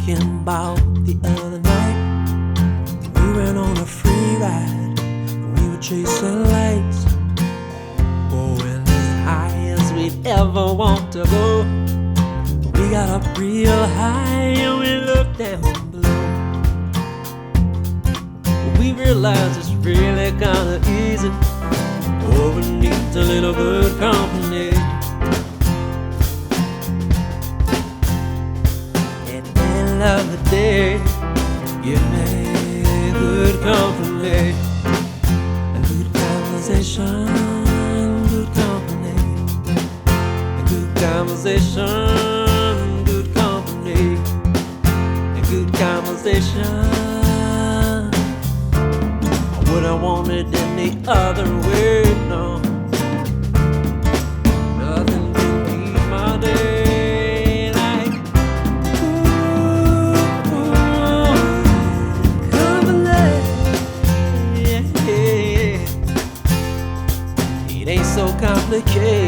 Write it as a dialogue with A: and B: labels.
A: thinking about the other night. We went on a free ride. We were chasing lights, going as high as we'd ever want to go. We got up real high and we looked down below. We realized it's really kinda easy overneath a little good company. At the end of the day, give me good company, a good conversation, good company, a good conversation, good company, a good conversation. Would I want it any other way? No. Nothing can keep my day like company. Yeah. It ain't so complicated.